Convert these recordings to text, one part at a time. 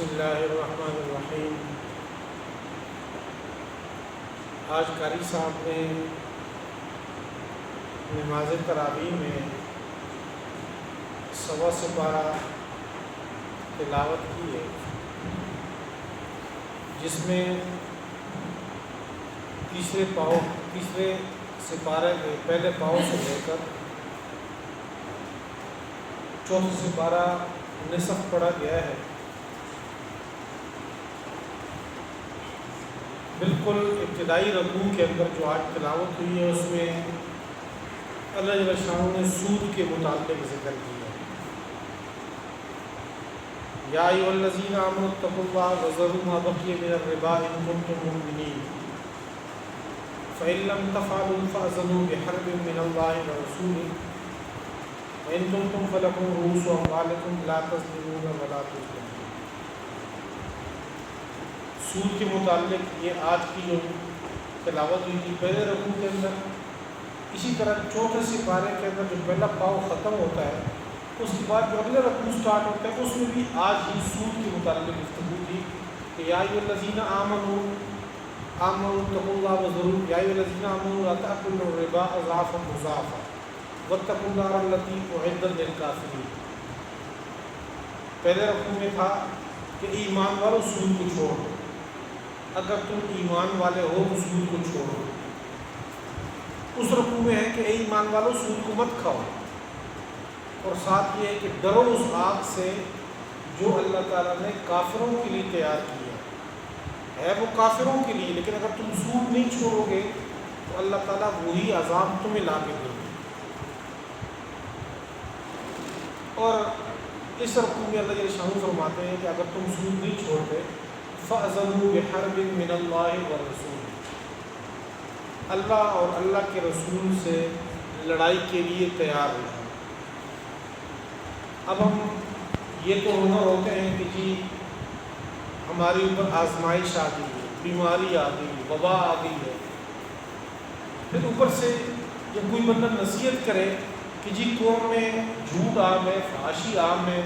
بسم اللہ الرحمن الرحیم۔ آج قاری صاحب نے نماز تراویح میں 1.25 سپارہ تلاوت کی ہے، جس میں تیسرے سپارے کے پہلے پاؤں سے لے کر چوتھا سپارہ نصف پڑھا گیا ہے۔ بالکل ابتدائی رکوع کے اندر جو آج تلاوت ہوئی ہے، اس میں اللہ جل شانہ نے سود کے متعلق ذکر کیا ہے۔ یا ایھا الذین آمنوا اتقوا اللہ وذروا ما بقی من الربا ان کنتم مؤمنین فإن لم تفعلوا فأذنوا بحرب من اللہ ورسولہ وإن تبتم فلکم رؤوس أموالکم لا تظلمون ولا تظلمون۔ سود کے متعلق یہ آج کی جو تلاوت ہوئی تھی پہلے رکوع کے اندر، اسی طرح چوتھے سپارے کے اندر جو پہلا پاؤ ختم ہوتا ہے، اس کے بعد جو اگلا رکوع سٹارٹ ہوتا ہے، اس میں بھی آج ہی سود کے متعلق گفتگو تھی کہ یا ایھا الذین آمنوا اتقوا اللہ وذروا یا ایھا الذین آمنوا لا تأکلوا الربا اضعافا مضاعفا واتقوا النار التی اعدت للکافرین۔ پہلے رکوع میں تھا کہ ایمان والو سود کو چھوڑو، اگر تم ایمان والے ہو تو سود کو چھوڑو۔ اس رکوع میں ہے کہ اے ایمان والو سود کو مت کھاؤ، اور ساتھ یہ ہے کہ ڈرو اس آگ سے جو اللہ تعالیٰ نے کافروں کے لیے تیار کیا ہے، وہ کافروں کے لیے، لیکن اگر تم سود نہیں چھوڑو گے تو اللہ تعالیٰ وہی عذاب تمہیں لا کے دے گا۔ اور اس رکوع میں اللہ جل شانہ فرماتے ہیں کہ اگر تم سود نہیں چھوڑتے فَأَذَنُوا بِحَرْبٍ مِّنَ اللَّهِ وَرَسُولِهِ، اللہ اور اللہ کے رسول سے لڑائی کے لیے تیار ہو جائیں۔ اب ہم یہ تو ہنر ہوتے ہیں کہ جی ہمارے اوپر آزمائش آ گئی ہے، بیماری آ گئی ہے، وبا آ گئی ہے، پھر اوپر سے جب کوئی بندہ نصیحت کرے کہ جی قوم میں جھوٹ عام ہے، فحاشی عام ہے،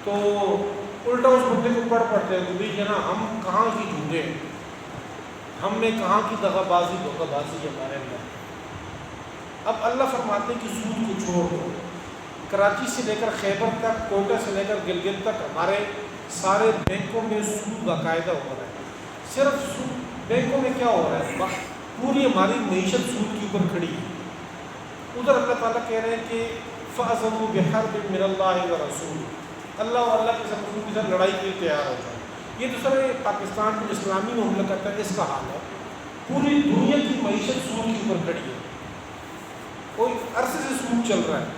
تو الٹا اس بندے کو پڑتے ہیں کہ بھائی جناب ہم کہاں کی جھوٹے ہیں، ہم نے کہاں کی دغا بازی دھوکہ بازی ہمارے اندر۔ اب اللہ فرماتے ہیں کہ سود کو چھوڑ دو۔ کراچی سے لے کر خیبر تک، کوئٹہ سے لے کر گلگت تک ہمارے سارے بینکوں میں سود باقاعدہ ہو رہا ہے۔ صرف سود بینکوں میں کیا ہو رہا ہے، پوری ہماری معیشت سود کے اوپر کھڑی ہے۔ ادھر اللہ تعالیٰ کہہ رہے ہیں کہ فَأَذَنُوا بِحَرْبٍ مِّنَ اللَّهِ وَرَسُولِهِ، اللہ اور اللہ کے رسول کے ساتھ لڑائی کے لیے تیار ہو جائے۔ یہ تو سر پاکستان جو اسلامی مملکت ہے اس کا حال ہے، پوری دنیا کی معیشت سود کے اوپر کھڑی ہے، کوئی عرصے سے سود چل رہا ہے،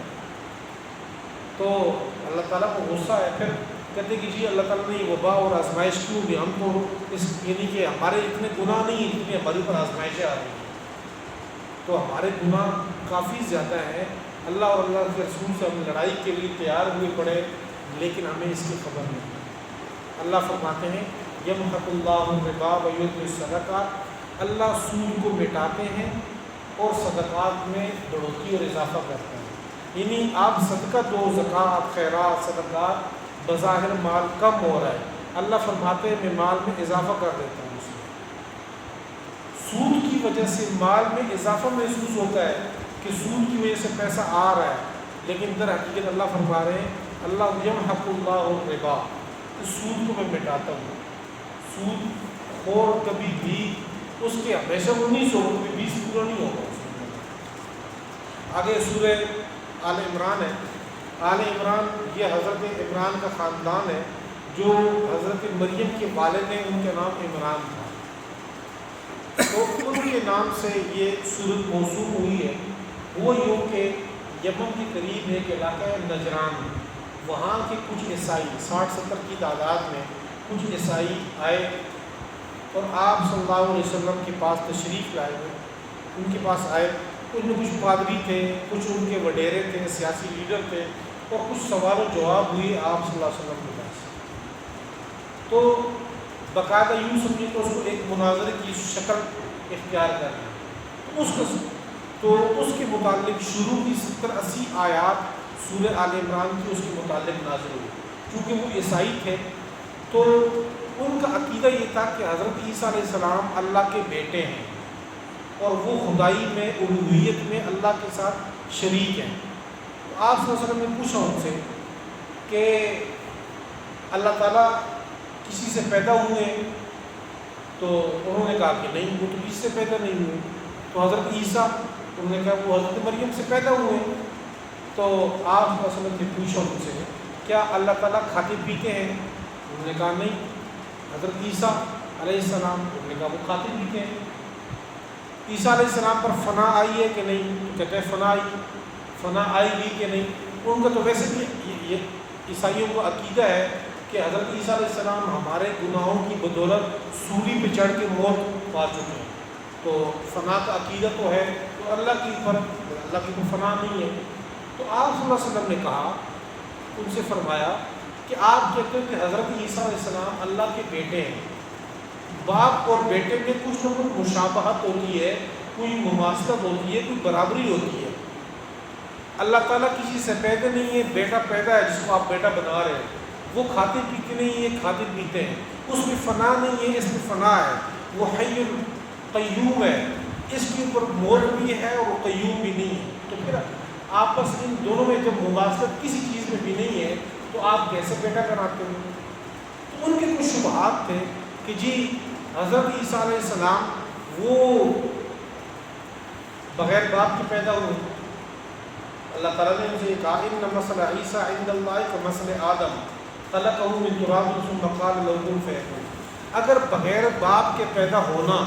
تو اللہ تعالیٰ کو غصہ ہے۔ پھر کہتے کہ جی اللہ تعالیٰ نے یہ وبا اور آزمائش کیوں دی، ہم تو اس یعنی کہ ہمارے اتنے گناہ نہیں ہیں جتنی ہمارے اوپر آزمائشیں آ رہی ہیں، تو ہمارے گناہ کافی زیادہ ہیں، اللہ اور اللہ کے رسول سے ہم لڑائی کے لیے تیار ہوئے پڑے، لیکن ہمیں اس کی خبر نہیں۔ اللہ فرماتے ہیں یمحق اللہ الربا ویربی الصدقات، اللہ سود کو مٹاتے ہیں اور صدقات میں بڑھوتری اور اضافہ کرتے ہیں۔ یعنی آپ صدقہ دو، زکوٰۃ، خیرات، صدقات، بظاہر مال کم ہو رہا ہے، اللہ فرماتے ہیں میں مال میں اضافہ کر دیتا ہوں۔ سود کی وجہ سے مال میں اضافہ محسوس ہوتا ہے کہ سود کی وجہ سے پیسہ آ رہا ہے، لیکن در حقیقت اللہ فرما رہے ہیں اللہ یمحق اللہ الربا، اس سود کو میں مٹاتا ہوں۔ سود خور کبھی بھی اس کے ہمیشہ 19 ہو، کبھی 20 پورا نہیں ہوگا۔ آگے سورہ آل عمران ہے۔ آل عمران یہ حضرت عمران کا خاندان ہے، جو حضرت مریم کے والد ہیں، ان کا نام عمران تھا، تو ان کے نام سے یہ سورت موسوم ہوئی ہے۔ وہ یوں کہ یمن کے قریب ایک علاقہ ہے نجران، وہاں کے کچھ عیسائی 60-70 کی تعداد میں کچھ عیسائی آئے اور آپ صلی اللہ علیہ وسلم کے پاس تشریف لائے ہوئے، ان کے پاس آئے، ان میں کچھ پادری تھے، کچھ ان کے وڈیرے تھے، سیاسی لیڈر تھے، اور کچھ سوال و جواب ہوئے آپ صلی اللہ علیہ وسلم کے پاس۔ تو باقاعدہ یوں سمجھے تو اس کو ایک مناظرے کی شکل اختیار کرنا، تو اس کے متعلق شروع کی 70-80 آیات سورہ آل عمران کی اس کے متعلق نازل ہوئی۔ چونکہ وہ عیسائی تھے تو ان کا عقیدہ یہ تھا کہ حضرت عیسیٰ علیہ السلام اللہ کے بیٹے ہیں اور وہ خدائی میں الوہیت میں اللہ کے ساتھ شریک ہیں۔ تو آپ صلی اللہ علیہ وسلم نے پوچھا ان سے کہ اللہ تعالیٰ کسی سے پیدا ہوئے؟ تو انہوں نے کہا کہ نہیں، وہ تو کسی سے پیدا نہیں ہوئے۔ تو حضرت عیسیٰ، انہوں نے کہا وہ حضرت مریم سے پیدا ہوئے۔ تو آپ صلی اللہ علیہ وسلم نے پوچھا ان سے کیا اللہ تعالیٰ کھاتے پیتے ہیں؟ انہوں نے کہا نہیں۔ حضرت عیسیٰ علیہ السلام، انہوں نے کہا وہ کھاتے پیتے ہیں۔ عیسیٰ علیہ السلام پر فنا آئی ہے کہ نہیں؟ تو کہتے ہیں فنا آئی گی کہ نہیں؟ ان کا تو ویسے بھی یہ عیسائیوں کا عقیدہ ہے کہ حضرت عیسیٰ علیہ السلام ہمارے گناہوں کی بدولت سولی پہ چڑھ کے موت پا چکے ہیں، تو فنا کا عقیدہ تو ہے، تو اللہ کی تو فنا نہیں ہے۔ تو آپ صلی اللہ علیہ وسلم نے کہا، ان سے فرمایا کہ آپ کہتے ہیں کہ حضرت عیسیٰ علیہ السلام اللہ کے بیٹے ہیں، باپ اور بیٹے میں کچھ نہ کچھ مشابہت ہوتی ہے، کوئی مماثلت ہوتی ہے، کوئی برابری ہوتی ہے۔ اللہ تعالیٰ کسی سے پیدا نہیں ہے، بیٹا پیدا ہے جس کو آپ بیٹا بنا رہے ہیں، وہ کھاتے پیتے نہیں ہیں، کھاتے پیتے ہیں، اس میں فنا نہیں ہے، اس میں فنا ہے۔ وہ حی القیوم ہے، اس کے اوپر موت بھی ہے اور وہ قیوم بھی نہیں ہے۔ تو پھر آپس ان دونوں میں جب مماثلت کسی چیز میں بھی نہیں ہے تو آپ کیسے بیٹا بناتے ہیں؟ تو ان کے کچھ شبہات تھے کہ جی حضرت عیسیٰ علیہ السلام وہ بغیر باپ کے پیدا ہوئے۔ اللہ تعالیٰ نے ان سے کہا ان مثل عیسیٰ عند اللہ کمثل آدم خلقہ من تراب ثم قال له کن فیکون۔ اگر بغیر باپ کے پیدا ہونا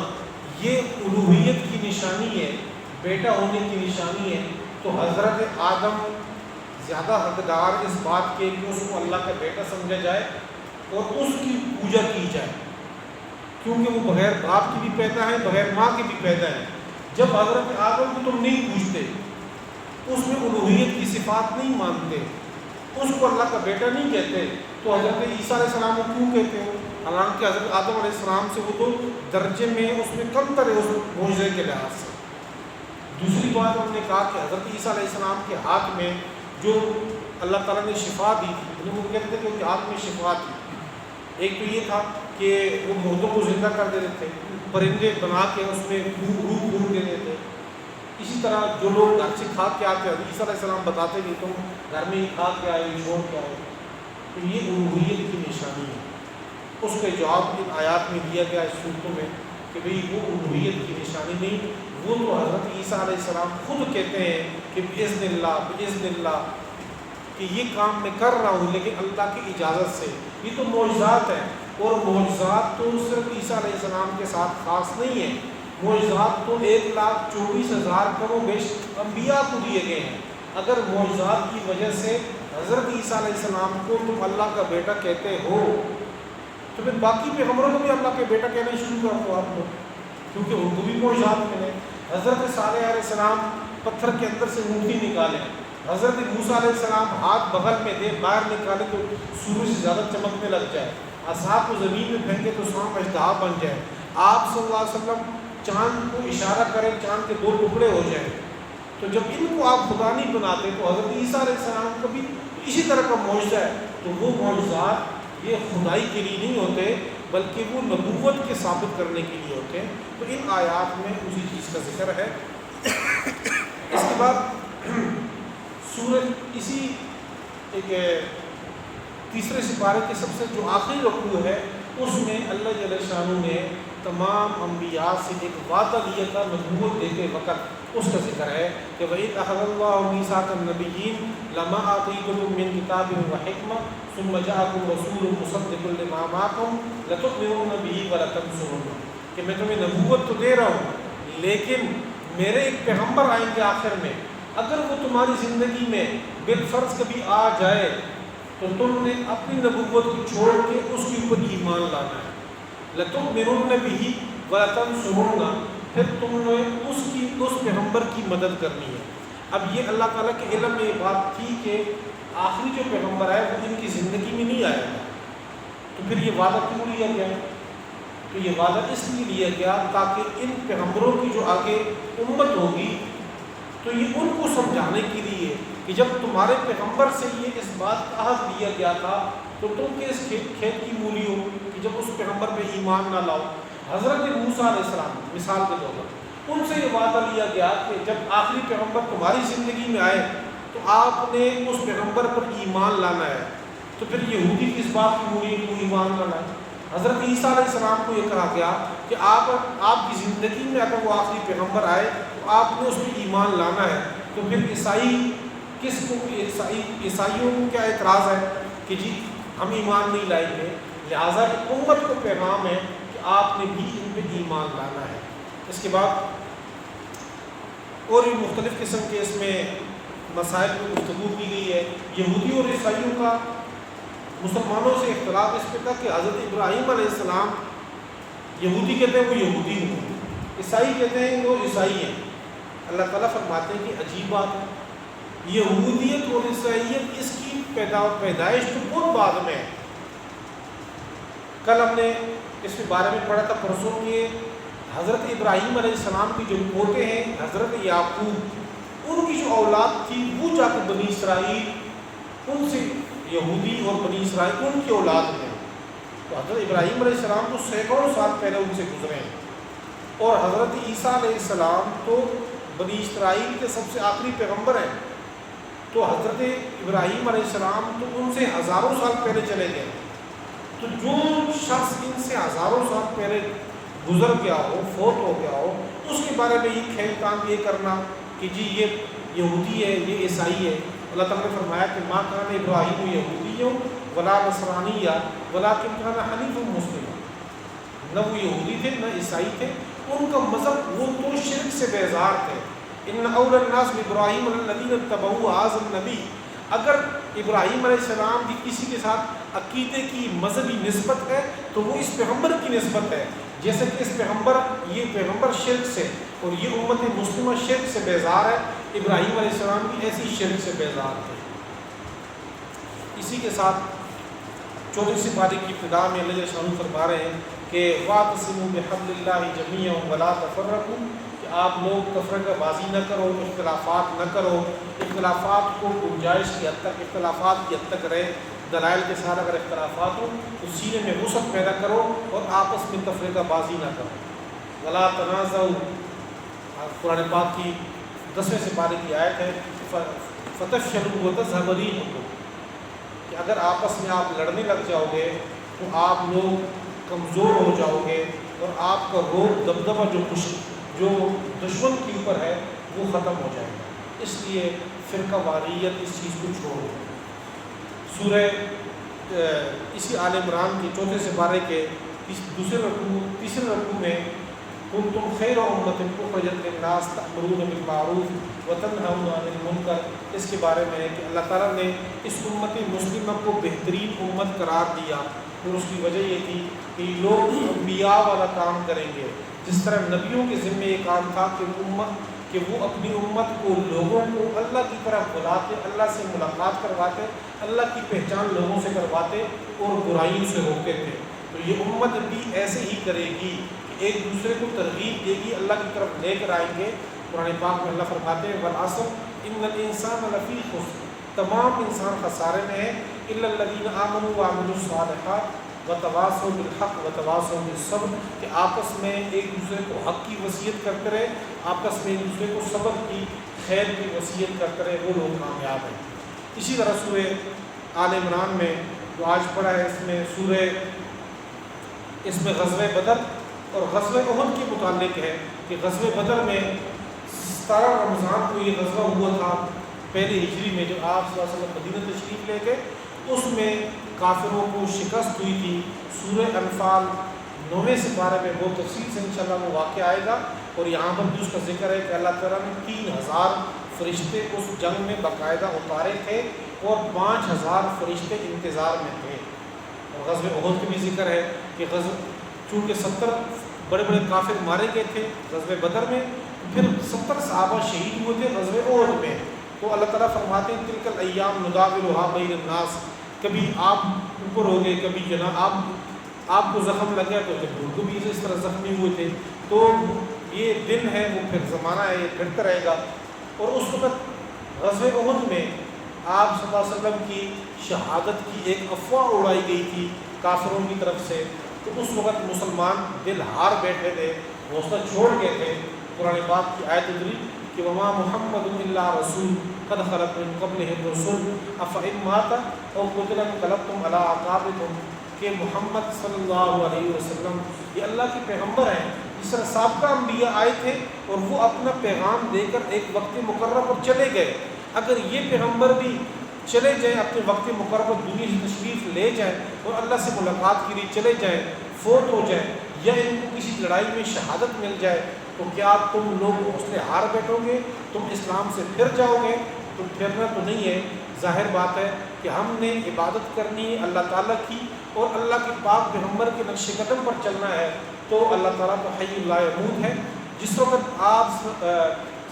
یہ الوہیت کی نشانی ہے، بیٹا ہونے کی نشانی ہے، تو حضرت آدم زیادہ حقدار اس بات کے کہ اس کو اللہ کا بیٹا سمجھا جائے اور اس کی پوجا کی جائے، کیونکہ وہ بغیر باپ کی بھی پیدا ہے، بغیر ماں کے بھی پیدا ہے۔ جب حضرت آدم کو تم نہیں پوجتے، اس میں الوہیت کی صفات نہیں مانتے، اس کو اللہ کا بیٹا نہیں کہتے، تو حضرت عیسیٰ علیہ السلام کو کیوں کہتے ہیں؟ حالانکہ حضرت آدم علیہ السلام سے وہ تو درجے میں اس میں کم تر ہے، اس معجزے کے لحاظ سے۔ دوسری بات ہم نے کہا کہ حضرت عیسیٰ علیہ السلام کے ہاتھ میں جو اللہ تعالیٰ نے شفا دی تھی، وہ کہتے تھے کہ ان کے ہاتھ میں شفا تھی۔ ایک تو یہ تھا کہ وہ مردوں کو زندہ کر دیتے تھے، پرندے بنا کے اس میں روح پھونک دیتے تھے۔ اسی طرح جو لوگ گھر سے کھا کے آتے ہیں، عیسیٰ علیہ السلام بتاتے کہ تم گھر میں ہی کھا کے آئے، چھوڑ کے آئے، تو یہ الوہیت کی نشانی ہے۔ اس کا جواب ان آیات میں دیا گیا اس صورتوں میں کہ بھئی وہ الوہیت کی نشانی نہیں، وہ تو حضرت عیسیٰ علیہ السلام خود کہتے ہیں کہ بِإِذْنِ اللہ کہ یہ کام میں کر رہا ہوں لیکن اللہ کی اجازت سے۔ یہ تو معجزات ہیں، اور معجزات تو صرف عیسیٰ علیہ السلام کے ساتھ خاص نہیں ہیں، معجزات تو 1,24,000 کم و بیش انبیاء کو دیے گئے ہیں۔ اگر معجزات کی وجہ سے حضرت عیسیٰ علیہ السلام کو تم اللہ کا بیٹا کہتے ہو تو پھر باقی پیغمبروں کو بھی اللہ کا بیٹا کہنا شروع کر دو آپ لوگ، کیونکہ ان کو بھی معجزات ملے۔ حضرت صالح علیہ السلام پتھر کے اندر سے مونگی نکالے، حضرت موسیٰ علیہ السلام ہاتھ بغل میں دے باہر نکالے تو سورج سے زیادہ چمکنے لگ جائے، اصحاب کو زمین میں پھینکے تو سانپ اژدہا بن جائے، آپ صلی اللہ علیہ وسلم چاند کو اشارہ کریں چاند کے 2 ٹکڑے ہو جائیں۔ تو جب ان کو آپ خدا نہیں بناتے تو حضرت عیسیٰ علیہ السلام کو بھی اسی طرح کا معجزہ ہے، تو وہ معجزات یہ خدائی کے لیے نہیں ہوتے بلکہ وہ نبوت کے ثابت کرنے کے لیے ہوتے ہیں۔ تو ان آیات میں اسی چیز کا ذکر ہے۔ اس کے بعد سورج اسی ایک تیسرے سپارے کے سب سے جو آخری رکوع ہے اس میں اللہ جل شانہ نے تمام انبیاء سے ایک وعدہ لیا تھا نبوت دیتے وقت، اس کا ذکر ہے کہ وَإِذْ أَخَذَ اللَّهُ مِيثَاقَ النَّبِيِّينَ لَمَا آتَيْتُكُم مِّن كِتَابٍ وَحِكْمَةٍ ثُمَّ جَاءَكُمْ رَسُولٌ مُّصَدِّقٌ لِّمَا مَعَكُمْ لَتُؤْمِنُنَّ بِهِ وَلَتَنصُرُنَّهُ کہ میں تمہیں نبوت تو دے رہا ہوں لیکن میرے ایک پیغمبر آئیں گے آخر میں، اگر وہ تمہاری زندگی میں بالفرض کبھی آ جائے تو تم نے اپنی نبوت کو چھوڑ کے اس کے اوپر ایمان لانا ہے۔ لَتُؤْمِنُنَّ بِهِ وَلَتَنصُرُنَّهُ پھر تم نے اس پیغمبر کی مدد کرنی ہے۔ اب یہ اللہ تعالیٰ کے علم میں یہ بات تھی کہ آخری جو پیغمبر آئے وہ ان کی زندگی میں نہیں آئے گا، تو پھر یہ وعدہ کیوں لیا گیا؟ تو یہ وعدہ اس لیے لیا گیا تاکہ ان پیغمبروں کی جو آگے امت ہوگی تو یہ ان کو سمجھانے کے لیے کہ جب تمہارے پیغمبر سے یہ اس بات کا عہد لیا گیا تھا تو تم کے اس کھیت کی مولیوں جب اس پیغمبر پہ ایمان نہ لاؤ. حضرت موسیٰ علیہ السلام مثال کے طور پر ان سے یہ وعدہ لیا گیا کہ جب آخری پیغمبر تمہاری زندگی میں آئے تو آپ نے اس پیغمبر پر ایمان لانا ہے. تو پھر یہودی کس بات کی موری کو ایمان نہ لائے؟ حضرت عیسیٰ علیہ السلام کو یہ کہا گیا کہ آپ کی زندگی میں اگر وہ آخری پیغمبر آئے تو آپ نے اس پہ ایمان لانا ہے. تو پھر عیسائی کس کو عیسائیوں کو کیا اعتراض ہے کہ جی ہم ایمان نہیں لائیں گے؟ لہٰذا امت کو پیغام ہے کہ آپ نے بھی ان پہ ایمان لانا ہے. اس کے بعد اور بھی مختلف قسم کے اس میں مسائل پر گفتگو کی گئی ہے. یہودی اور عیسائیوں کا مسلمانوں سے اختلاف اس پہ تھا کہ حضرت ابراہیم علیہ السلام، یہودی کہتے ہیں وہ یہودی ہیں، عیسائی کہتے ہیں وہ عیسائی ہیں. اللہ تعالیٰ فرماتے ہیں کہ عجیب بات ہے، یہودیت اور عیسائیت اس کی پیدائش تو بہت بعد میں ہے. کل ہم نے اس کے بارے میں پڑھا تھا پرسوں کہ حضرت ابراہیم علیہ السلام کی جو پوتے ہیں حضرت یعقوب، ان کی جو اولاد تھی وہ جا کے بنی اسرائیل، ان سے یہودی اور بنی اسرائیل ان کی اولاد ہیں. تو حضرت ابراہیم علیہ السلام تو سینکڑوں سال پہلے ان سے گزرے ہیں، اور حضرت عیسیٰ علیہ السلام تو بنی اسرائیل کے سب سے آخری پیغمبر ہیں. تو حضرت ابراہیم علیہ السلام تو ان سے ہزاروں سال پہلے چلے گئے. تو جو شخص ان سے ہزاروں سال پہلے گزر گیا ہو، فوت ہو گیا ہو، اس کے بارے میں یہ کھیل کام یہ کرنا کہ جی یہ یہودی ہے، یہ عیسائی ہے. اللہ تعالیٰ نے فرمایا کہ ماں کان ابراہیم یہودی ولا نصرانی ولکن کان حنیفا مسلما. نہ وہ یہودی تھے نہ عیسائی تھے، ان کا مذہب وہ تو شرک سے بیزار تھے. ان اول الناس ابراہیم الذین اتبعوا ھذا النبی. اگر ابراہیم علیہ السلام کی کسی کے ساتھ عقیدے کی مذہبی نسبت ہے تو وہ اس پیغمبر کی نسبت ہے. جیسے کہ اس پیغمبر، یہ پیغمبر شرک سے اور یہ امت مسلمہ شرک سے بیزار ہے، ابراہیم علیہ السلام بھی ایسی شرک سے بیزار تھے. اسی کے ساتھ 24 سپارے کی ابتدا میں اللہ شان فرما رہے ہیں کہ واعتصموا بحبل اللہ جمیعا ولا تفرقوا، کہ آپ لوگ تفرقہ بازی نہ کرو، اختلافات نہ کرو. اختلافات کو گنجائش کی حد تک، اختلافات کی حد تک رہے. دلائل کے ساتھ اگر اختلافات ہوں تو سینے میں وسعت پیدا کرو اور آپس میں تفرقہ بازی نہ کرو. ولا تنازعوا، قرآن پاک کی 10ویں سپارے کی آیت ہے، فتفشلوا وتذهب ريحكم، کہ اگر آپس میں آپ لڑنے لگ جاؤ گے تو آپ لوگ کمزور ہو جاؤ گے اور آپ کا روب دبدبہ جو دشمن کے اوپر ہے وہ ختم ہو جائے گا. اس لیے فرقہ واریت اس چیز کو چھوڑو. سورہ اسی آل عمران کے 4 سپارے کے تیسرے رکوع میں کنتم خیر امۃ اخرجت للناس تأمرون بالمعروف وتنہون عن المنکر، اس کے بارے میں ہے کہ اللہ تعالیٰ نے اس امت مسلمہ کو بہترین امت قرار دیا، اور اس کی وجہ یہ تھی کہ لوگ انبیاء والا کام کریں گے. جس طرح نبیوں کے ذمے یہ کام تھا کہ وہ اپنی امت کو، لوگوں کو اللہ کی طرف بلاتے، اللہ سے ملاقات کرواتے، اللہ کی پہچان لوگوں سے کرواتے اور برائیوں سے روکتے تھے. تو یہ امت بھی ایسے ہی کرے گی کہ ایک دوسرے کو ترغیب دے گی، اللہ کی طرف لے کر آئیں گے. قرآن پاک میں اللہ فرماتے ہیں والعصر ان الانسان لفی خسر، تمام انسان خسارے میں ہیں، الا الذین آمنوا وعملوا الصالحات وتواصوا بالحق وتواصوا بالصبر، کہ آپس میں ایک دوسرے کو حق کی وصیت کرتے رہے، آپس میں ایک دوسرے کو صبر کی، خیر کی وصیت کرتے رہے، وہ لوگ کامیاب ہیں. اسی طرح سورہ آل عمران میں جو آج پڑھا ہے اس میں غزوہ بدر اور غزوہ احد کے متعلق ہے کہ غزوہ بدر میں 17 رمضان کو یہ غزوہ ہوا تھا پہلی ہجری میں، جو آپ صلی اللہ علیہ وسلم مدینہ تشریف لے گئے. اس میں کافروں کو شکست ہوئی تھی. سورہ انفال 9ویں سپارے میں بہت تفصیل سے انشاءاللہ وہ واقعہ آئے گا، اور یہاں پر بھی اس کا ذکر ہے کہ اللہ تعالیٰ نے 3000 فرشتے اس جنگ میں باقاعدہ اتارے تھے اور 5000 فرشتے انتظار میں تھے. اور غزوہ احد کا بھی ذکر ہے کہ چونکہ 70 بڑے بڑے کافر مارے گئے تھے غزوہ بدر میں، پھر 70 صحابہ شہید ہوئے تھے غزوہ احد میں. تو اللہ تعالیٰ فرماتے ہیں تلک الایام نداولها بین الناس، کبھی آپ اوپر ہو گئے، کبھی جناب آپ کو زخم لگ گیا تو جب ان کو بھی اس طرح زخمی ہوئے تھے. تو یہ دن ہے، وہ پھر زمانہ ہے، یہ پھرتا رہے گا. اور اس وقت غزوہ احد میں آپ صلی اللہ علیہ وسلم کی شہادت کی ایک افواہ اڑائی گئی تھی کافروں کی طرف سے تو اس وقت مسلمان دل ہار بیٹھے تھے، حوصلہ چھوڑ گئے تھے۔ قرآن پاک کی آیت اتری کہ وما محمد الا رسول قد خلت من قبلہ الرسل افإن مات او قتل انقلبتم علی اعقابکم، کہ محمد صلی اللہ علیہ وسلم یہ اللہ کے پیغمبر ہیں، جس طرح سابقہ انبیاء آئے تھے اور وہ اپنا پیغام دے کر ایک وقت مقرر پر چلے گئے، اگر یہ پیغمبر بھی چلے جائیں، اپنے وقت مقرر پر دنیا سے تشریف لے جائیں اور اللہ سے ملاقات کے لیے چلے جائیں، فوت ہو جائیں یا ان کو کسی لڑائی میں شہادت مل جائے، تو کیا تم لوگ حوصلے ہار بیٹھو گے؟ تم اسلام سے پھر جاؤ گے؟ تم پھرنا تو نہیں ہے۔ ظاہر بات ہے کہ ہم نے عبادت کرنی ہے اللہ تعالیٰ کی اور اللہ کے پاک پیغمبر کے نقش قدم پر چلنا ہے، تو اللہ تعالیٰ تو حی لا یموت ہے۔ جس وقت آپ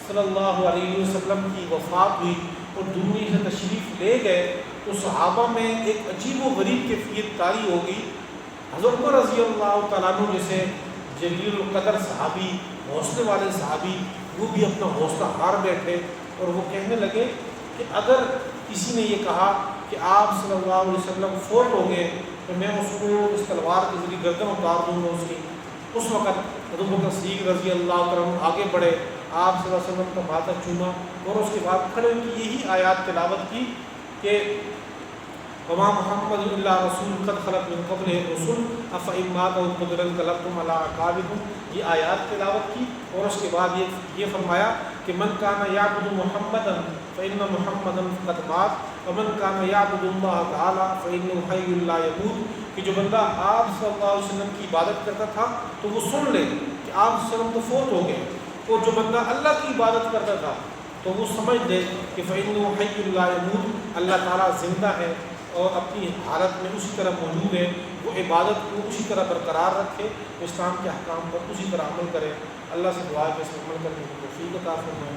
صلی اللہ علیہ وسلم کی وفات ہوئی اور دنیا سے تشریف لے گئے تو صحابہ میں ایک عجیب و غریب کیفیت طاری ہو گئی۔ حضرت عمر رضی اللہ تعالیٰ عنہ جیسے جلیل القدر صحابی، حوصلے والے صحابی، وہ بھی اپنا حوصلہ ہار بیٹھے اور وہ کہنے لگے کہ اگر کسی نے یہ کہا کہ آپ صلی اللہ علیہ وسلم فوت ہو گئے تو میں اس کو اس تلوار کے ذریعے گردن اتار دوں گا اس کی۔ اس وقت حضرت بکر صدیق رضی اللہ تعالیٰ عنہ آگے بڑھے، آپ صلی اللہ علیہ وسلم کا ماتھا چوما اور اس کے بعد کھڑے ہو کے یہی آیات تلاوت کی کہ وما محمد الا رسول قد خلت من قبلہ الرسل افإن مات او قتل انقلبتم علی اعقابکم، یہ آیات تلاوت کی اور اس کے بعد یہ فرمایا کہ من کان یعبد محمدا فإن محمدا قد مات ومن کان یعبد اللہ تعالی فإنہ حی لا یموت، کہ جو بندہ آپ صلی اللہ علیہ وسلم کی عبادت کرتا تھا تو وہ سن لے کہ آپ صلی اللہ علیہ وسلم تو فوت ہو گئے، اور جو بندہ اللہ کی عبادت کرتا تھا تو وہ سمجھ لے کہ فإنہ حی لا یموت، اللہ تعالیٰ زندہ ہے اور اپنی حالت میں اسی طرح موجود ہے، وہ عبادت کو اسی طرح برقرار رکھے، اسلام کے احکام پر اسی طرح عمل کرے۔ اللہ سے دعا ہے کہ اس پر عمل کرنے کی توفیق عطا فرمائے۔